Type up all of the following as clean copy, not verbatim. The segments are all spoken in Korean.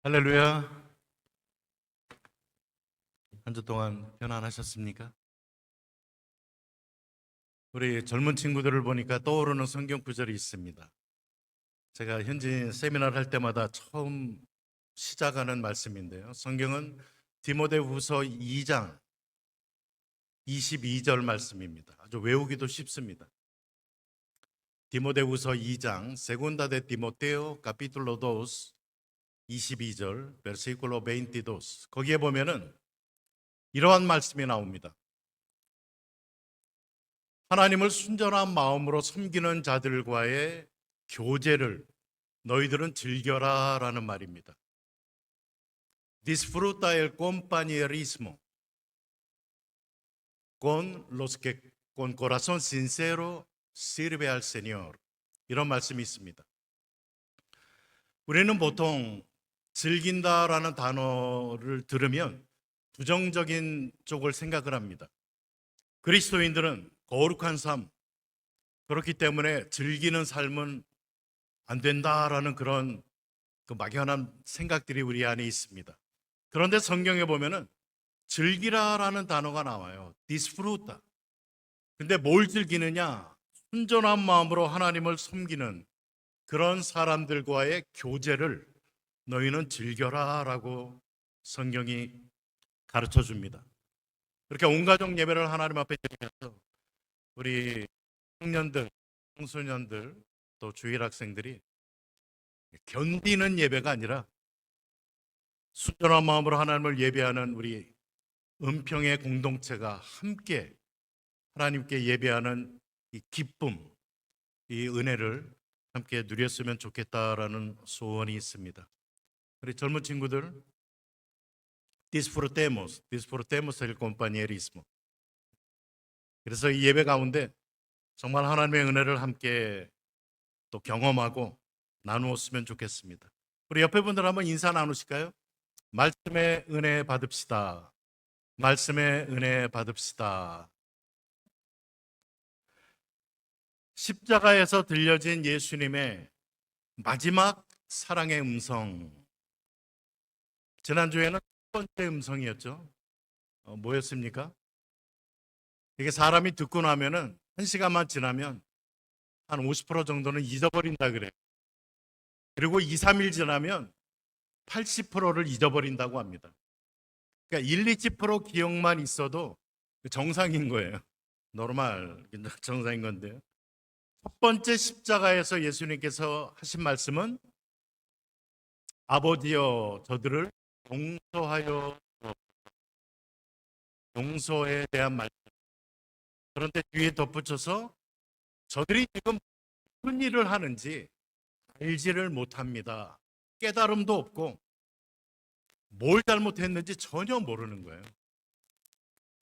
할렐루야. 한 주 동안 편안하셨습니까? 우리 젊은 친구들을 보니까 떠오르는 성경 구절이 있습니다. 제가 현지 세미나를 할 때마다 처음 시작하는 말씀인데요. 성경은 디모데후서 2장 22절 말씀입니다. 아주 외우기도 쉽습니다. 디모데후서 2장 Segunda de Timoteo capítulo 2 22절 versículo 22. 거기에 보면은 이러한 말씀이 나옵니다. 하나님을 순전한 마음으로 섬기는 자들과의 교제를 너희들은 즐겨라 라는 말입니다. Disfruta el compañerismo con los que con corazón sincero sirve al Señor. 이런 말씀이 있습니다. 우리는 보통 즐긴다라는 단어를 들으면 부정적인 쪽을 생각을 합니다. 그리스도인들은 거룩한 삶, 그렇기 때문에 즐기는 삶은 안 된다라는 그런 막연한 생각들이 우리 안에 있습니다. 그런데 성경에 보면은 즐기라라는 단어가 나와요. disfruta. 근데 뭘 즐기느냐? 순전한 마음으로 하나님을 섬기는 그런 사람들과의 교제를 너희는 즐겨라라고 성경이 가르쳐 줍니다. 그렇게 온 가족 예배를 하나님 앞에 드리면서 우리 청년들, 청소년들, 또 주일 학생들이 견디는 예배가 아니라 순전한 마음으로 하나님을 예배하는 우리 은평의 공동체가 함께 하나님께 예배하는 이 기쁨, 이 은혜를 함께 누렸으면 좋겠다라는 소원이 있습니다. 우리 젊은 친구들, disfrutemos el compañerismo. 그래서 이 예배 가운데 정말 하나님의 은혜를 함께 또 경험하고 나누었으면 좋겠습니다. 우리 옆에 분들 한번 인사 나누실까요? 말씀의 은혜 받읍시다. 말씀의 은혜 받읍시다. 십자가에서 들려진 예수님의 마지막 사랑의 음성. 지난주에는 첫 번째 음성이었죠. 뭐였습니까? 이게 사람이 듣고 나면은 한 시간만 지나면 한 50% 정도는 잊어버린다 그래요. 그리고 2, 3일 지나면 80%를 잊어버린다고 합니다. 그러니까 1, 20% 기억만 있어도 정상인 거예요. 노멀, 정상인 건데요. 첫 번째 십자가에서 예수님께서 하신 말씀은 아버지여 저들을 용서하여, 용서에 대한 말씀. 그런데 뒤에 덧붙여서 저들이 지금 무슨 일을 하는지 알지를 못합니다. 깨달음도 없고 뭘 잘못했는지 전혀 모르는 거예요.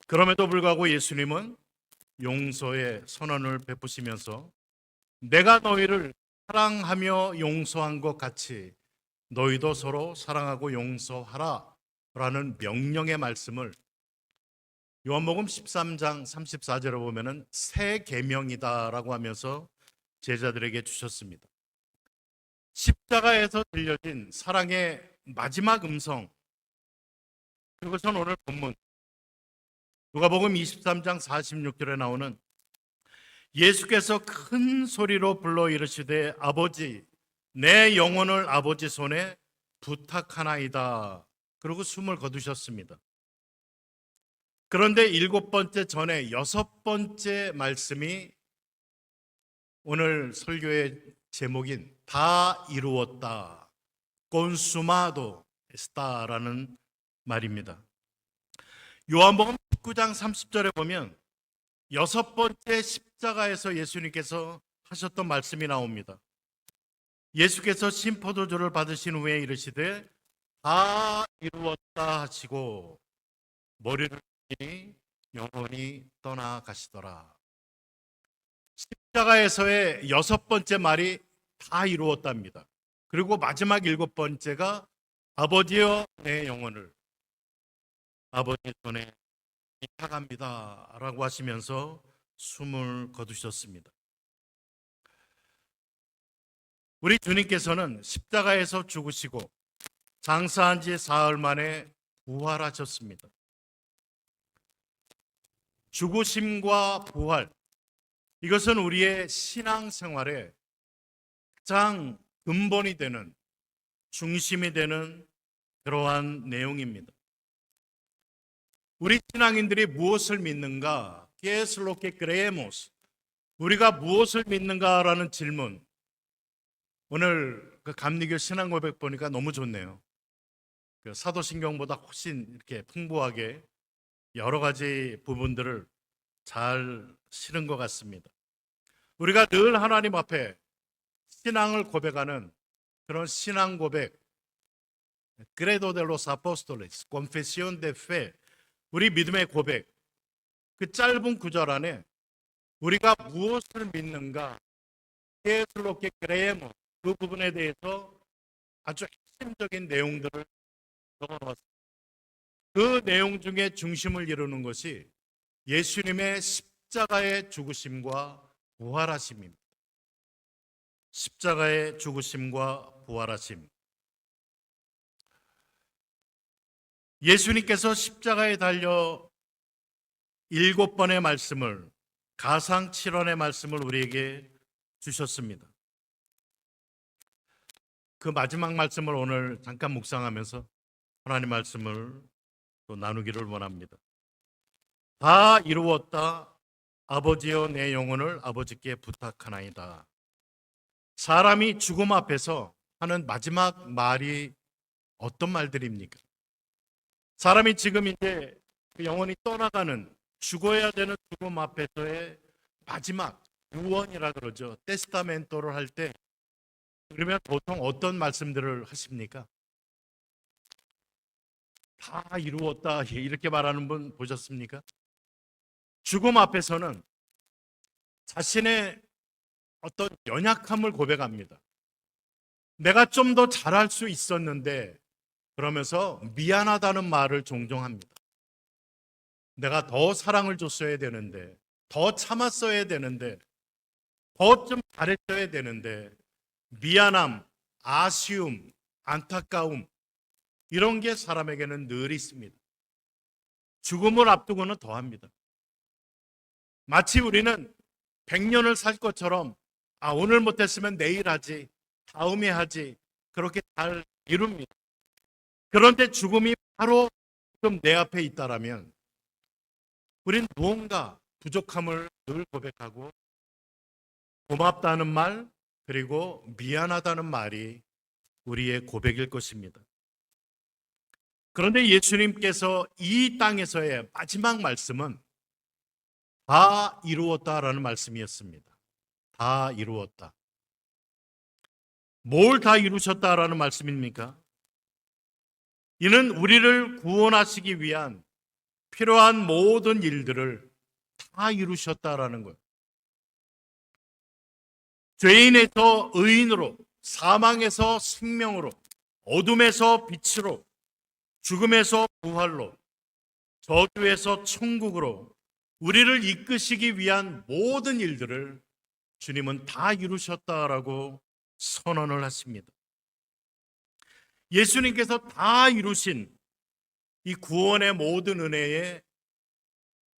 그럼에도 불구하고 예수님은 용서의 선언을 베푸시면서 내가 너희를 사랑하며 용서한 것 같이 너희도 서로 사랑하고 용서하라 라는 명령의 말씀을 요한복음 13장 34절에 보면은 새 계명이다라고 하면서 제자들에게 주셨습니다. 십자가에서 들려진 사랑의 마지막 음성, 그것은 오늘 본문 누가복음 23장 46절에 나오는 예수께서 큰 소리로 불러 이르시되 아버지 내 영혼을 아버지 손에 부탁하나이다. 그리고 숨을 거두셨습니다. 그런데 7번째 전에 6번째 말씀이 오늘 설교의 제목인 다 이루었다. consumado esta라는 말입니다. 요한복음 19장 30절에 보면 6번째 십자가에서 예수님께서 하셨던 말씀이 나옵니다. 예수께서 신포도주를 받으신 후에 이르시되 다 이루었다 하시고 머리를 숙이니 영원히 떠나가시더라. 십자가에서의 6번째 말이 다 이루었답니다. 그리고 마지막 7번째가 아버지여 내 영혼을 아버지 손에 부탁합니다 라고 하시면서 숨을 거두셨습니다. 우리 주님께서는 십자가에서 죽으시고 장사한 지 사흘 만에 부활하셨습니다. 죽으심과 부활, 이것은 우리의 신앙생활의 가장 근본이 되는, 중심이 되는 그러한 내용입니다. 우리 신앙인들이 무엇을 믿는가? ¿Qué es lo que creemos? 우리가 무엇을 믿는가라는 질문. 오늘 그 감리교 신앙 고백 보니까 너무 좋네요. 그 사도신경보다 훨씬 이렇게 풍부하게 여러 가지 부분들을 잘 실은 것 같습니다. 우리가 늘 하나님 앞에 신앙을 고백하는 그런 신앙 고백, Credo de los Apóstoles, Confesión de Fe, 우리 믿음의 고백, 그 짧은 구절 안에 우리가 무엇을 믿는가, ¿Qué es lo que creemos? 그 부분에 대해서 아주 핵심적인 내용들을 적어놓았습니다. 그 내용 중에 중심을 이루는 것이 예수님의 십자가의 죽으심과 부활하심입니다. 십자가의 죽으심과 부활하심. 예수님께서 십자가에 달려 7번의 말씀을, 가상 7원의 말씀을 우리에게 주셨습니다. 그 마지막 말씀을 오늘 잠깐 묵상하면서 하나님 말씀을 또 나누기를 원합니다. 다 이루었다. 아버지여 내 영혼을 아버지께 부탁하나이다. 사람이 죽음 앞에서 하는 마지막 말이 어떤 말들입니까? 사람이 지금 이제 그 영혼이 떠나가는, 죽어야 되는 죽음 앞에서의 마지막 유언이라 그러죠. 테스타멘토를 할 때 그러면 보통 어떤 말씀들을 하십니까? 다 이루었다 이렇게 말하는 분 보셨습니까? 죽음 앞에서는 자신의 어떤 연약함을 고백합니다. 내가 좀 더 잘할 수 있었는데, 그러면서 미안하다는 말을 종종 합니다. 내가 더 사랑을 줬어야 되는데, 더 참았어야 되는데, 더 좀 잘했어야 되는데, 미안함, 아쉬움, 안타까움, 이런 게 사람에게는 늘 있습니다. 죽음을 앞두고는 더합니다. 마치 우리는 100년을 살 것처럼 오늘 못했으면 내일 하지, 다음에 하지, 그렇게 잘 이룹니다. 그런데 죽음이 바로 지금 내 앞에 있다라면 우린 무언가 부족함을 늘 고백하고 고맙다는 말, 그리고 미안하다는 말이 우리의 고백일 것입니다. 그런데 예수님께서 이 땅에서의 마지막 말씀은 다 이루었다라는 말씀이었습니다. 다 이루었다. 뭘 다 이루셨다라는 말씀입니까? 이는 우리를 구원하시기 위한 필요한 모든 일들을 다 이루셨다라는 거예요. 죄인에서 의인으로, 사망에서 생명으로, 어둠에서 빛으로, 죽음에서 부활로, 저주에서 천국으로 우리를 이끄시기 위한 모든 일들을 주님은 다 이루셨다라고 선언을 하십니다. 예수님께서 다 이루신 이 구원의 모든 은혜의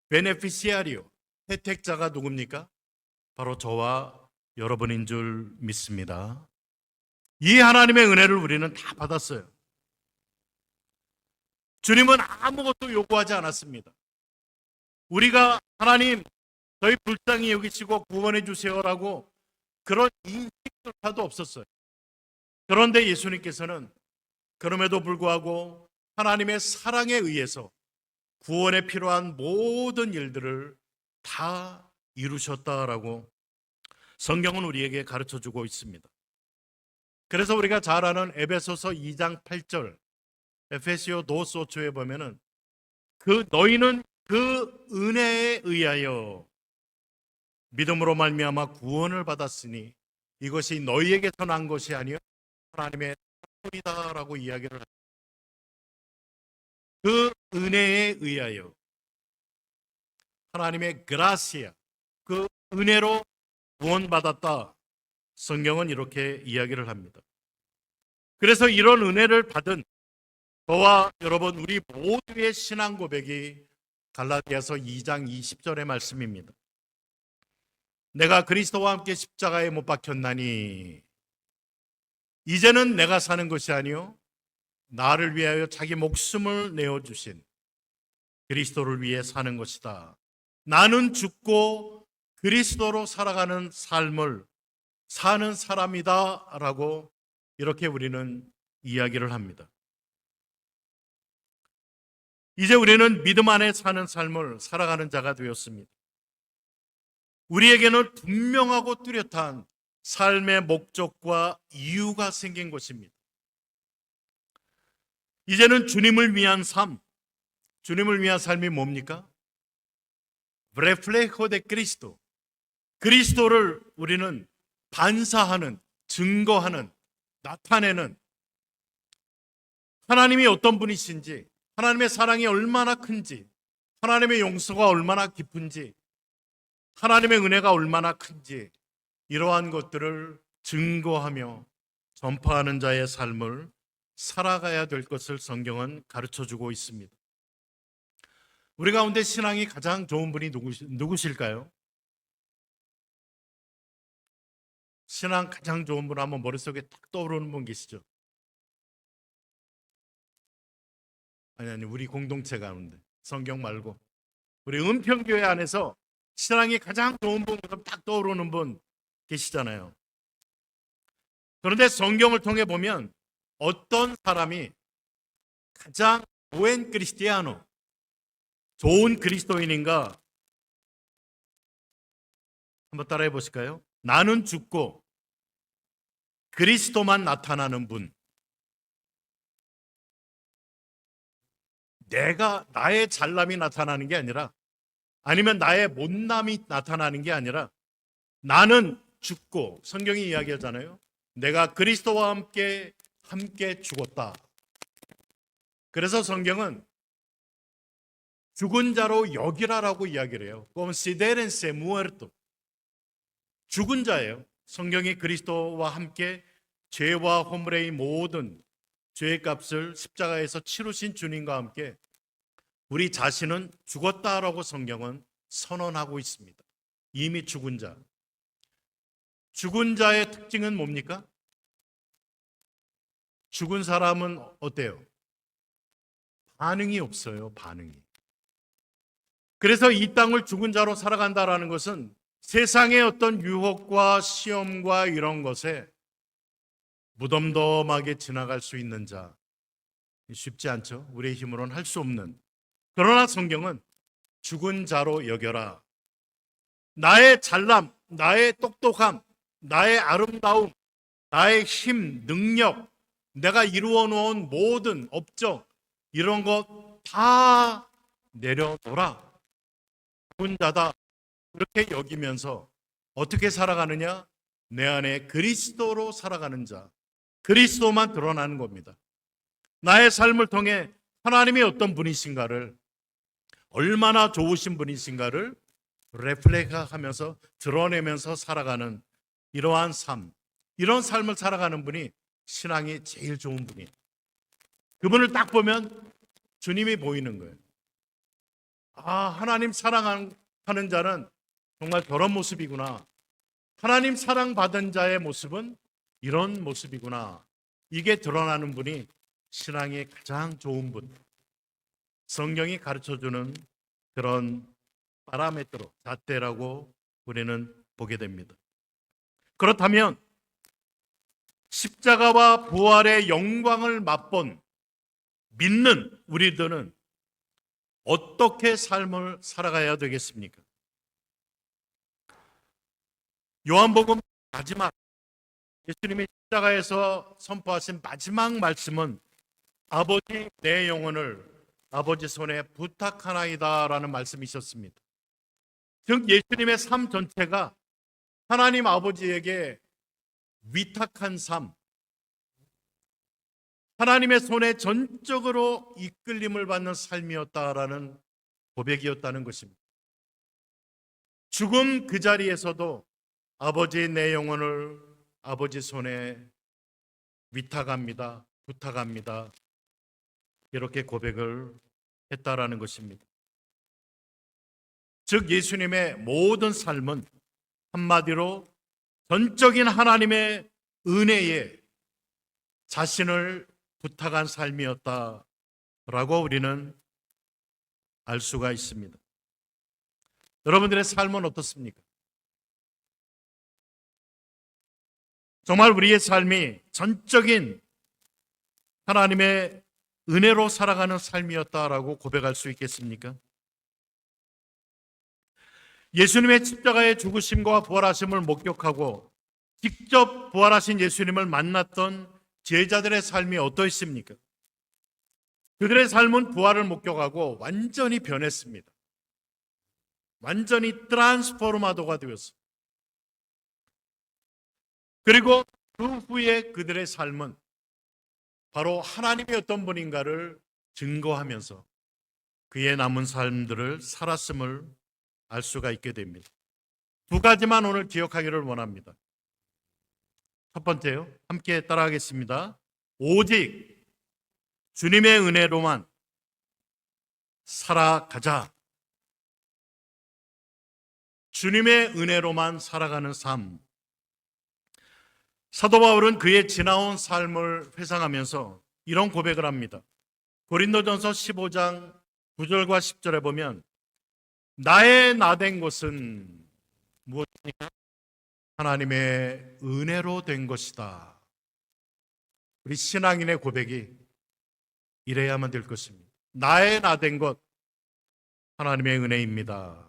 베네피시아리오, 혜택자가 누굽니까? 바로 저와 여러분인 줄 믿습니다. 이 하나님의 은혜를 우리는 다 받았어요. 주님은 아무것도 요구하지 않았습니다. 우리가 하나님 저희 불쌍히 여기시고 구원해 주세요라고 그런 인식조차도 없었어요. 그런데 예수님께서는 그럼에도 불구하고 하나님의 사랑에 의해서 구원에 필요한 모든 일들을 다 이루셨다라고 성경은 우리에게 가르쳐주고 있습니다. 그래서 우리가 잘 아는 에베소서 2장 8절, 에페시오 도소초에 보면은 너희는 그 은혜에 의하여 믿음으로 말미암아 구원을 받았으니 이것이 너희에게서 난 것이 아니요 하나님의 선물이다라고 이야기를 합니다. 그 은혜에 의하여, 하나님의 그라시아, 그 은혜로 구원받았다. 성경은 이렇게 이야기를 합니다. 그래서 이런 은혜를 받은 저와 여러분 우리 모두의 신앙 고백이 갈라디아서 2장 20절의 말씀입니다. 내가 그리스도와 함께 십자가에 못 박혔나니 이제는 내가 사는 것이 아니요 나를 위하여 자기 목숨을 내어주신 그리스도를 위해 사는 것이다. 나는 죽고 그리스도로 살아가는 삶을 사는 사람이다 라고 이렇게 우리는 이야기를 합니다. 이제 우리는 믿음 안에 사는 삶을 살아가는 자가 되었습니다. 우리에게는 분명하고 뚜렷한 삶의 목적과 이유가 생긴 것입니다. 이제는 주님을 위한 삶, 주님을 위한 삶이 뭡니까? reflejo de Cristo, 그리스도를 우리는 반사하는, 증거하는, 나타내는 하나님이 어떤 분이신지, 하나님의 사랑이 얼마나 큰지, 하나님의 용서가 얼마나 깊은지, 하나님의 은혜가 얼마나 큰지 이러한 것들을 증거하며 전파하는 자의 삶을 살아가야 될 것을 성경은 가르쳐주고 있습니다. 우리 가운데 신앙이 가장 좋은 분이 누구실까요? 신앙 가장 좋은 분 한번 머릿속에 딱 떠오르는 분 계시죠? 아니 우리 공동체 가운데 성경 말고 우리 은평교회 안에서 신앙이 가장 좋은 분 딱 떠오르는 분 계시잖아요. 그런데 성경을 통해 보면 어떤 사람이 가장 buen cristiano, 좋은 그리스도인인가 한번 따라해 보실까요? 나는 죽고 그리스도만 나타나는 분. 나의 잘남이 나타나는 게 아니라 아니면 나의 못남이 나타나는 게 아니라 나는 죽고 성경이 이야기하잖아요. 내가 그리스도와 함께 죽었다. 그래서 성경은 죽은 자로 여기라라고 이야기를 해요. Considérense muerto. 죽은 자예요. 성경이 그리스도와 함께 죄와 허물의 모든 죄의 값을 십자가에서 치르신 주님과 함께 우리 자신은 죽었다라고 성경은 선언하고 있습니다. 이미 죽은 자. 죽은 자의 특징은 뭡니까? 죽은 사람은 어때요? 반응이 없어요. 반응이. 그래서 이 땅을 죽은 자로 살아간다라는 것은 세상의 어떤 유혹과 시험과 이런 것에 무덤덤하게 지나갈 수 있는 자. 쉽지 않죠. 우리의 힘으로는 할 수 없는. 그러나 성경은 죽은 자로 여겨라. 나의 잘남, 나의 똑똑함, 나의 아름다움, 나의 힘, 능력, 내가 이루어 놓은 모든 업적 이런 것 다 내려놓으라. 죽은 자다. 그렇게 여기면서 어떻게 살아가느냐? 내 안에 그리스도로 살아가는 자. 그리스도만 드러나는 겁니다. 나의 삶을 통해 하나님이 어떤 분이신가를, 얼마나 좋으신 분이신가를 레플레카하면서 드러내면서 살아가는 이러한 삶, 이런 삶을 살아가는 분이 신앙이 제일 좋은 분이에요. 그분을 딱 보면 주님이 보이는 거예요. 하나님 사랑하는 자는 정말 저런 모습이구나. 하나님 사랑받은 자의 모습은 이런 모습이구나. 이게 드러나는 분이 신앙이 가장 좋은 분. 성경이 가르쳐주는 그런 파라메트로, 잣대라고 우리는 보게 됩니다. 그렇다면 십자가와 부활의 영광을 맛본 믿는 우리들은 어떻게 삶을 살아가야 되겠습니까? 요한복음 마지막 예수님이 십자가에서 선포하신 마지막 말씀은 아버지 내 영혼을 아버지 손에 부탁하나이다라는 말씀이셨습니다. 즉 예수님의 삶 전체가 하나님 아버지에게 위탁한 삶, 하나님의 손에 전적으로 이끌림을 받는 삶이었다라는 고백이었다는 것입니다. 죽음 그 자리에서도 아버지 내 영혼을 아버지 손에 위탁합니다. 부탁합니다. 이렇게 고백을 했다라는 것입니다. 즉 예수님의 모든 삶은 한마디로 전적인 하나님의 은혜에 자신을 부탁한 삶이었다라고 우리는 알 수가 있습니다. 여러분들의 삶은 어떻습니까? 정말 우리의 삶이 전적인 하나님의 은혜로 살아가는 삶이었다라고 고백할 수 있겠습니까? 예수님의 십자가의 죽으심과 부활하심을 목격하고 직접 부활하신 예수님을 만났던 제자들의 삶이 어떠했습니까? 그들의 삶은 부활을 목격하고 완전히 변했습니다. 완전히 트랜스포르마도가 되었습니다. 그리고 그 후에 그들의 삶은 바로 하나님이 어떤 분인가를 증거하면서 그의 남은 삶들을 살았음을 알 수가 있게 됩니다. 두 가지만 오늘 기억하기를 원합니다. 첫 번째요. 함께 따라하겠습니다. 오직 주님의 은혜로만 살아가자. 주님의 은혜로만 살아가는 삶. 사도 바울은 그의 지나온 삶을 회상하면서 이런 고백을 합니다. 고린도전서 15장 9절과 10절에 보면 나의 나된 것은 무엇입니까? 하나님의 은혜로 된 것이다. 우리 신앙인의 고백이 이래야만 될 것입니다. 나의 나된 것 하나님의 은혜입니다.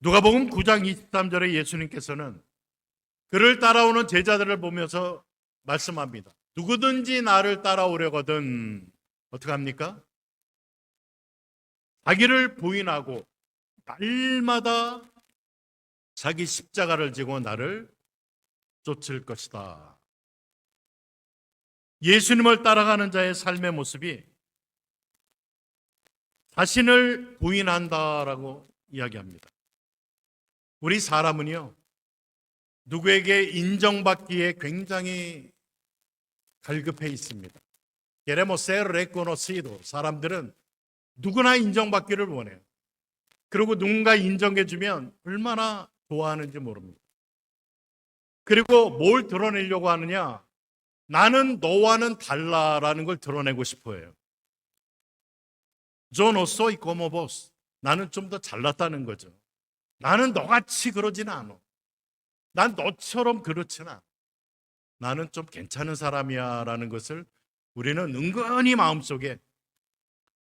누가복음 9장 23절에 예수님께서는 그를 따라오는 제자들을 보면서 말씀합니다. 누구든지 나를 따라오려거든 어떻게 합니까? 자기를 부인하고 날마다 자기 십자가를 지고 나를 쫓을 것이다. 예수님을 따라가는 자의 삶의 모습이 자신을 부인한다라고 이야기합니다. 우리 사람은요, 누구에게 인정받기에 굉장히 갈급해 있습니다. Queremos ser reconocidos. 사람들은 누구나 인정받기를 원해요. 그리고 누군가 인정해주면 얼마나 좋아하는지 모릅니다. 그리고 뭘 드러내려고 하느냐? 나는 너와는 달라라는 걸 드러내고 싶어 해요. Yo no soy como vos. 나는 좀 더 잘났다는 거죠. 나는 너같이 그러진 않아. 난 너처럼 그렇진 않아. 나는 좀 괜찮은 사람이야 라는 것을 우리는 은근히 마음속에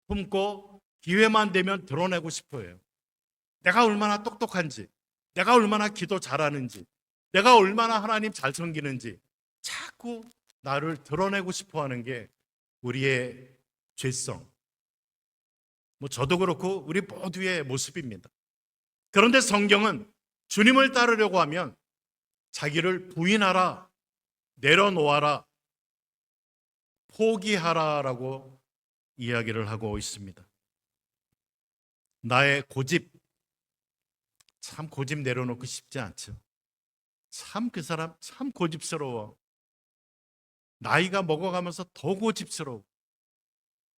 품고 기회만 되면 드러내고 싶어 해요. 내가 얼마나 똑똑한지, 내가 얼마나 기도 잘하는지, 내가 얼마나 하나님 잘 섬기는지 자꾸 나를 드러내고 싶어 하는 게 우리의 죄성. 저도 그렇고 우리 모두의 모습입니다. 그런데 성경은 주님을 따르려고 하면 자기를 부인하라, 내려놓아라, 포기하라라고 이야기를 하고 있습니다. 나의 고집, 참 고집 내려놓고 싶지 않죠. 참 그 사람 참 고집스러워. 나이가 먹어가면서 더 고집스러워.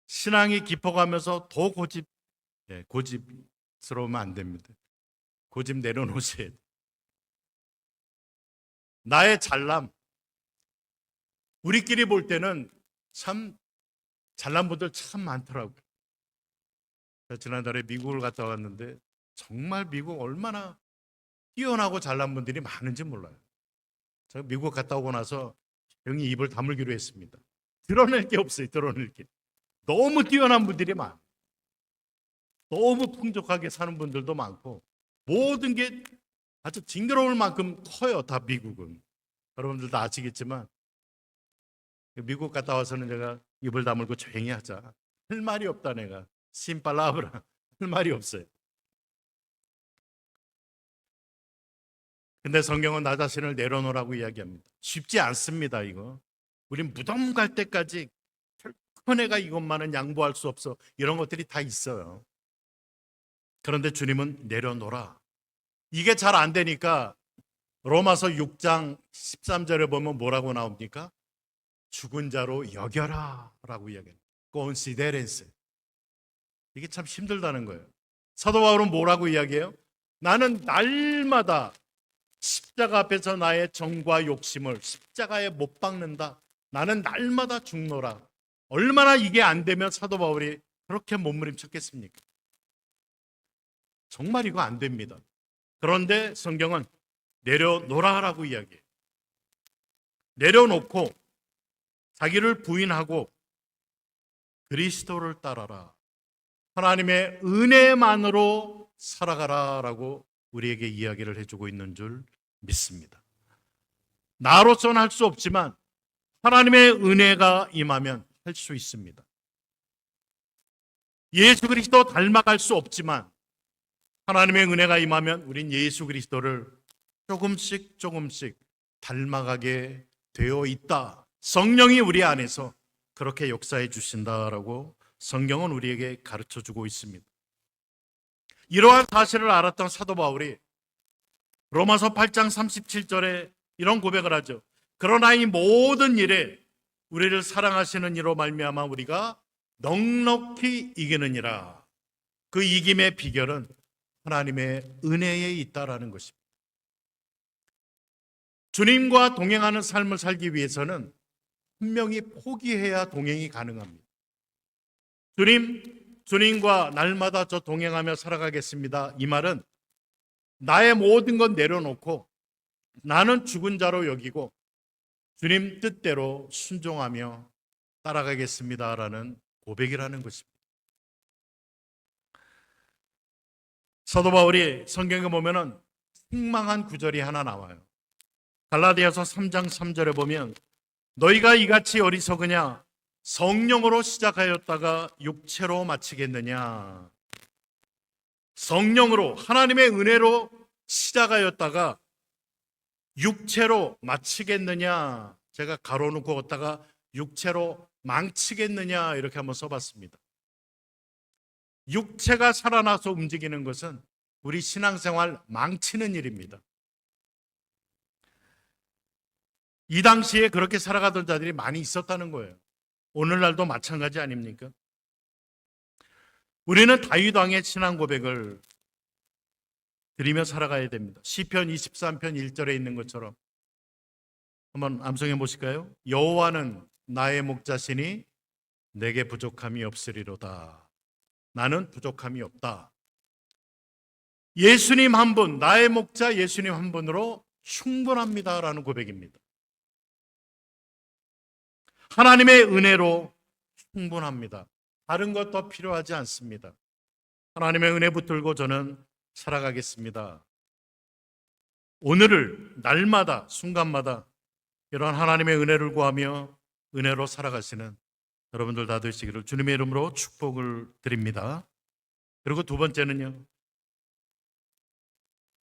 신앙이 깊어가면서 더 고집스러우면 안 됩니다. 고집 내려놓으셔야 돼요. 나의 잘남, 우리끼리 볼 때는 참 잘난 분들 참 많더라고요. 지난달에 미국을 갔다 왔는데 정말 미국 얼마나 뛰어나고 잘난 분들이 많은지 몰라요. 제가 미국 갔다 오고 나서 조용히 입을 다물기로 했습니다. 드러낼 게 없어요. 드러낼 게. 너무 뛰어난 분들이 많아요. 너무 풍족하게 사는 분들도 많고 모든 게 아주 징그러울 만큼 커요. 다 미국은. 여러분들 다 아시겠지만 미국 갔다 와서는 제가 입을 다물고 조용히 하자. 할 말이 없다 내가. 심팔라브라. 할 말이 없어요. 근데 성경은 나 자신을 내려놓으라고 이야기합니다. 쉽지 않습니다, 이거. 우린 무덤 갈 때까지 결코 내가 이것만은 양보할 수 없어. 이런 것들이 다 있어요. 그런데 주님은 내려놓으라. 이게 잘 안 되니까 로마서 6장 13절에 보면 뭐라고 나옵니까? 죽은 자로 여겨라 라고 이야기해요. considerance. 이게 참 힘들다는 거예요. 사도 바울은 뭐라고 이야기해요? 나는 날마다 십자가 앞에서 나의 정과 욕심을 십자가에 못 박는다. 나는 날마다 죽노라. 얼마나 이게 안 되면 사도 바울이 그렇게 몸부림쳤겠습니까? 정말 이거 안 됩니다. 그런데 성경은 내려놓으라고 이야기해요. 내려놓고 자기를 부인하고 그리스도를 따라라. 하나님의 은혜만으로 살아가라라고 우리에게 이야기를 해주고 있는 줄 믿습니다. 나로서는 할 수 없지만 하나님의 은혜가 임하면 할 수 있습니다. 예수 그리스도 닮아갈 수 없지만 하나님의 은혜가 임하면 우린 예수 그리스도를 조금씩 닮아가게 되어 있다. 성령이 우리 안에서 그렇게 역사해 주신다라고 성경은 우리에게 가르쳐주고 있습니다. 이러한 사실을 알았던 사도 바울이 로마서 8장 37절에 이런 고백을 하죠. 그러나 이 모든 일에 우리를 사랑하시는 이로 말미암아 우리가 넉넉히 이기느니라. 그 이김의 비결은 하나님의 은혜에 있다라는 것입니다. 주님과 동행하는 삶을 살기 위해서는 분명히 포기해야 동행이 가능합니다. 주님과 날마다 저 동행하며 살아가겠습니다. 이 말은 나의 모든 건 내려놓고 나는 죽은 자로 여기고 주님 뜻대로 순종하며 따라가겠습니다라는 고백이라는 것입니다. 사도 바울이 성경에 보면은 생망한 구절이 하나 나와요. 갈라디아서 3장 3절에 보면 너희가 이같이 어리석으냐 성령으로 시작하였다가 육체로 마치겠느냐. 성령으로 하나님의 은혜로 시작하였다가 육체로 마치겠느냐. 제가 가로놓고 걷다가 육체로 망치겠느냐 이렇게 한번 써봤습니다. 육체가 살아나서 움직이는 것은 우리 신앙생활 망치는 일입니다. 이 당시에 그렇게 살아가던 자들이 많이 있었다는 거예요. 오늘날도 마찬가지 아닙니까? 우리는 다윗 왕의 신앙 고백을 드리며 살아가야 됩니다. 시편 23편 1절에 있는 것처럼 한번 암송해 보실까요? 여호와는 나의 목자시니 내게 부족함이 없으리로다. 나는 부족함이 없다. 예수님 한 분, 나의 목자 예수님 한 분으로 충분합니다라는 고백입니다. 하나님의 은혜로 충분합니다. 다른 것 더 필요하지 않습니다. 하나님의 은혜 붙들고 저는 살아가겠습니다. 오늘을 날마다 순간마다 이런 하나님의 은혜를 구하며 은혜로 살아가시는 여러분들 다 되시기를 주님의 이름으로 축복을 드립니다. 그리고 두 번째는요.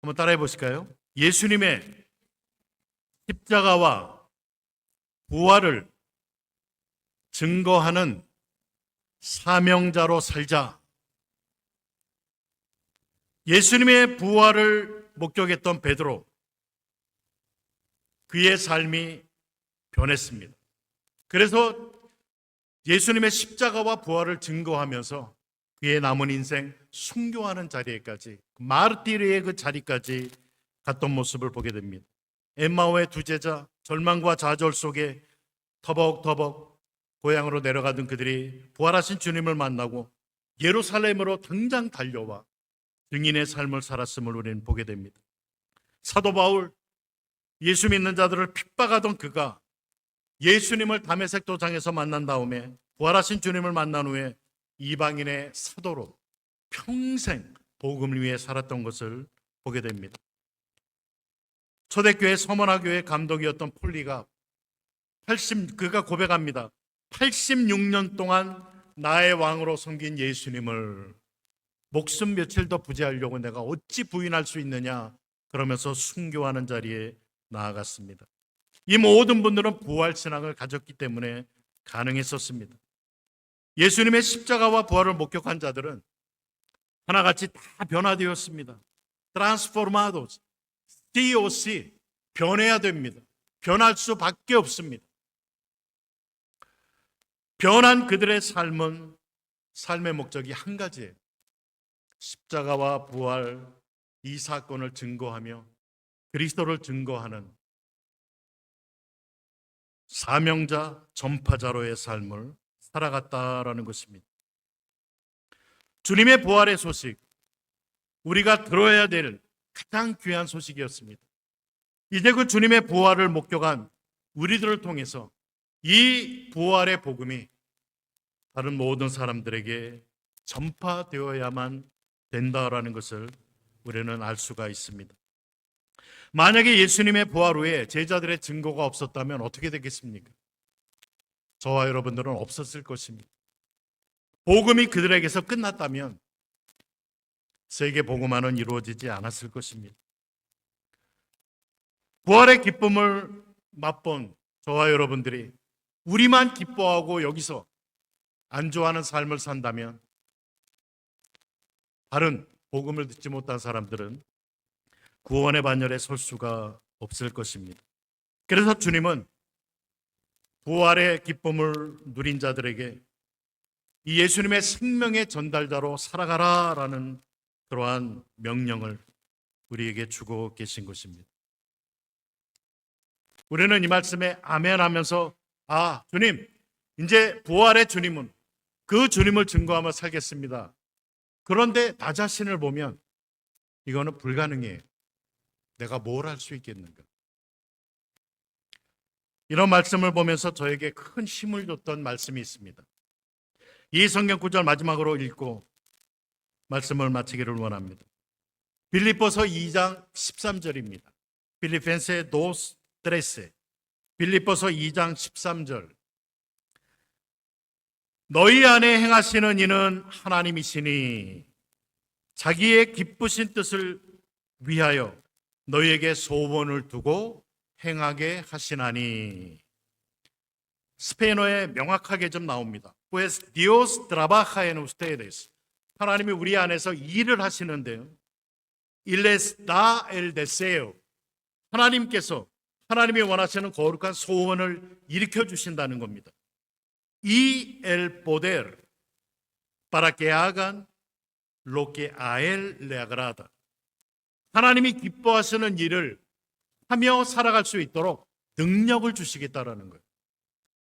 한번 따라해 보실까요? 예수님의 십자가와 부활을 증거하는 사명자로 살자. 예수님의 부활을 목격했던 베드로, 그의 삶이 변했습니다. 그래서 예수님의 십자가와 부활을 증거하면서 그의 남은 인생 순교하는 자리에까지, 마르티르의 그 자리까지 갔던 모습을 보게 됩니다. 엠마오의 두 제자, 절망과 좌절 속에 터벅터벅 고향으로 내려가던 그들이 부활하신 주님을 만나고 예루살렘으로 당장 달려와 증인의 삶을 살았음을 우리는 보게 됩니다. 사도 바울, 예수 믿는 자들을 핍박하던 그가 예수님을 다메섹 도장에서 만난 다음에 부활하신 주님을 만난 후에 이방인의 사도로 평생 복음을 위해 살았던 것을 보게 됩니다. 초대교회 서머나교회 감독이었던 폴리가 그가 고백합니다. 86년 동안 나의 왕으로 섬긴 예수님을 목숨 며칠 더 부재하려고 내가 어찌 부인할 수 있느냐 그러면서 순교하는 자리에 나아갔습니다. 이 모든 분들은 부활신앙을 가졌기 때문에 가능했었습니다. 예수님의 십자가와 부활을 목격한 자들은 하나같이 다 변화되었습니다. transformados, DOC, 변해야 됩니다. 변할 수밖에 없습니다. 변한 그들의 삶은 삶의 목적이 한 가지예요. 십자가와 부활 이 사건을 증거하며 그리스도를 증거하는 사명자, 전파자로의 삶을 살아갔다라는 것입니다. 주님의 부활의 소식, 우리가 들어야 될 가장 귀한 소식이었습니다. 이제 그 주님의 부활을 목격한 우리들을 통해서 이 부활의 복음이 다른 모든 사람들에게 전파되어야만 된다라는 것을 우리는 알 수가 있습니다. 만약에 예수님의 부활 후에 제자들의 증거가 없었다면 어떻게 되겠습니까? 저와 여러분들은 없었을 것입니다. 복음이 그들에게서 끝났다면 세계 복음화는 이루어지지 않았을 것입니다. 부활의 기쁨을 맛본 저와 여러분들이 우리만 기뻐하고 여기서 안주하는 삶을 산다면 다른 복음을 듣지 못한 사람들은 구원의 반열에 설 수가 없을 것입니다. 그래서 주님은 부활의 기쁨을 누린 자들에게 이 예수님의 생명의 전달자로 살아가라라는 그러한 명령을 우리에게 주고 계신 것입니다. 우리는 이 말씀에 아멘 하면서 주님, 이제 부활의 주님은 그 주님을 증거하며 살겠습니다. 그런데 나 자신을 보면 이거는 불가능해요. 내가 뭘 할 수 있겠는가? 이런 말씀을 보면서 저에게 큰 힘을 줬던 말씀이 있습니다. 이 성경 구절 마지막으로 읽고 말씀을 마치기를 원합니다. 빌립보서 2장 13절입니다. 필리펜세 도스 드레세. 빌립보서 2장 13절. 너희 안에 행하시는 이는 하나님이시니 자기의 기쁘신 뜻을 위하여 너희에게 소원을 두고 행하게 하시나니. 스페인어에 명확하게 좀 나옵니다. Pues Dios trabaja en ustedes. 하나님이 우리 안에서 일을 하시는데요. Il les da el deseo. 하나님이 원하시는 거룩한 소원을 일으켜 주신다는 겁니다. Y el poder para que hagan lo que a él le agrada. 하나님이 기뻐하시는 일을 하며 살아갈 수 있도록 능력을 주시겠다라는 거예요.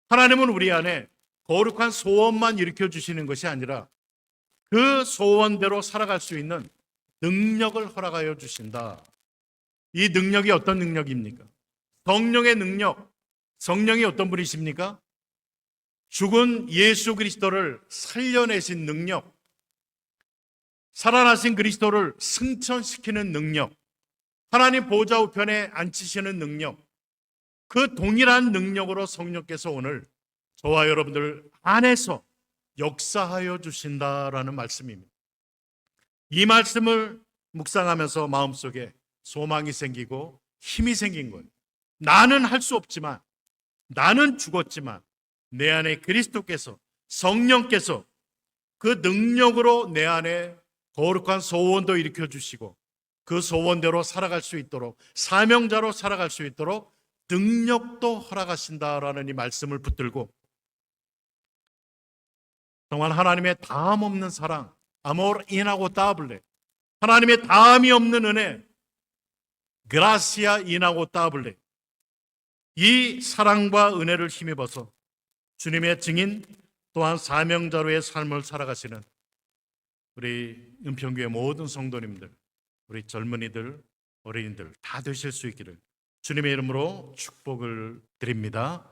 하나님은 우리 안에 거룩한 소원만 일으켜 주시는 것이 아니라 그 소원대로 살아갈 수 있는 능력을 허락하여 주신다. 이 능력이 어떤 능력입니까? 성령의 능력. 성령이 어떤 분이십니까? 죽은 예수 그리스도를 살려내신 능력. 살아나신 그리스도를 승천시키는 능력. 하나님 보좌 우편에 앉히시는 능력. 그 동일한 능력으로 성령께서 오늘 저와 여러분들 안에서 역사하여 주신다라는 말씀입니다. 이 말씀을 묵상하면서 마음속에 소망이 생기고 힘이 생긴 거예요. 나는 할 수 없지만, 나는 죽었지만 내 안에 그리스도께서, 성령께서 그 능력으로 내 안에 거룩한 소원도 일으켜 주시고 그 소원대로 살아갈 수 있도록, 사명자로 살아갈 수 있도록 능력도 허락하신다라는 이 말씀을 붙들고 정말 하나님의 다음 없는 사랑, 아모르 인하고따블레, 하나님의 다음이 없는 은혜, 그라시아 인하고따블레, 이 사랑과 은혜를 힘입어서 주님의 증인 또한 사명자로의 삶을 살아가시는 우리 은평교회 모든 성도님들, 우리 젊은이들, 어린이들 다 되실 수 있기를 주님의 이름으로 축복을 드립니다.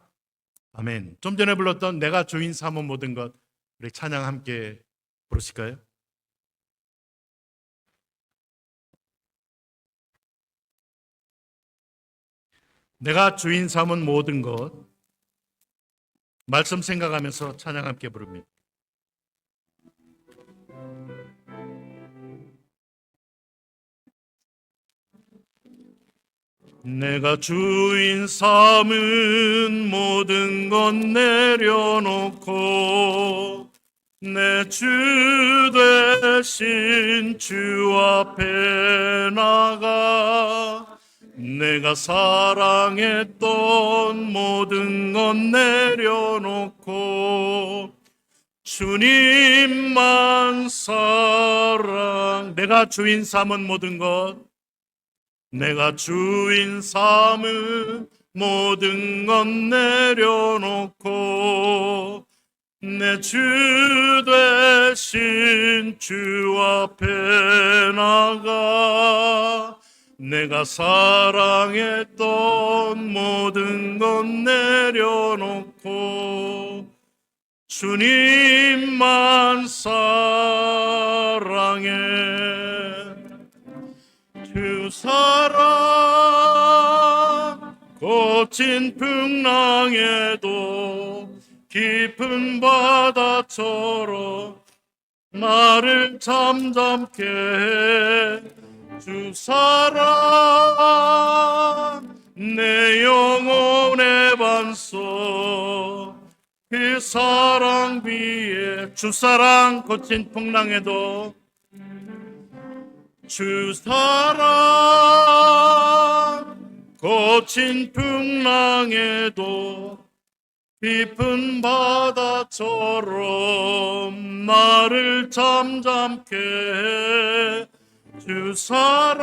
아멘. 좀 전에 불렀던 내가 주인 삼은 모든 것, 우리 찬양 함께 부르실까요? 내가 주인 삼은 모든 것, 말씀 생각하면서 찬양 함께 부릅니다. 내가 주인 삼은 모든 것 내려놓고 내 주 대신 주 앞에 나가 내가 사랑했던 모든 것 내려놓고 주님만 내가 주인 삼은 모든 것, 내가 주인 삼은 모든 것 내려놓고 내 주 대신 주 앞에 나가 내가 사랑했던 모든 것 내려놓고 주님만 사랑해. 주 사랑 거친 풍랑에도 깊은 바다처럼 나를 잠잠케 해. 주 사랑 내 영혼의 반석 그 사랑 위에 주 사랑 거친 풍랑에도 주 사랑 거친 풍랑에도 깊은 바다처럼 나를 잠잠케 해. 주 사랑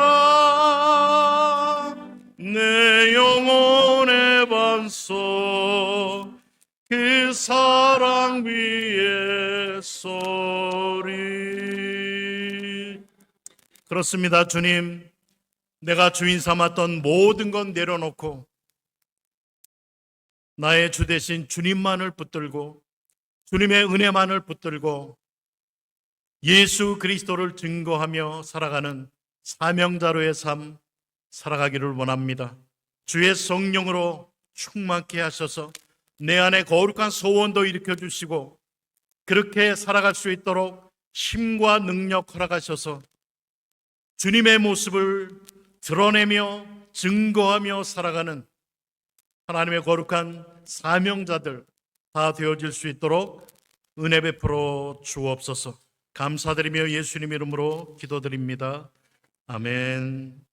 내 영혼의 반석 그 사랑 위에 쏘리. 그렇습니다. 주님, 내가 주인 삼았던 모든 건 내려놓고 나의 주 대신 주님만을 붙들고 주님의 은혜만을 붙들고 예수 그리스도를 증거하며 살아가는 사명자로의 삶 살아가기를 원합니다. 주의 성령으로 충만케 하셔서 내 안에 거룩한 소원도 일으켜 주시고 그렇게 살아갈 수 있도록 힘과 능력 허락하셔서 주님의 모습을 드러내며 증거하며 살아가는 하나님의 거룩한 사명자들 다 되어질 수 있도록 은혜 베풀어 주옵소서. 감사드리며 예수님 이름으로 기도드립니다. 아멘.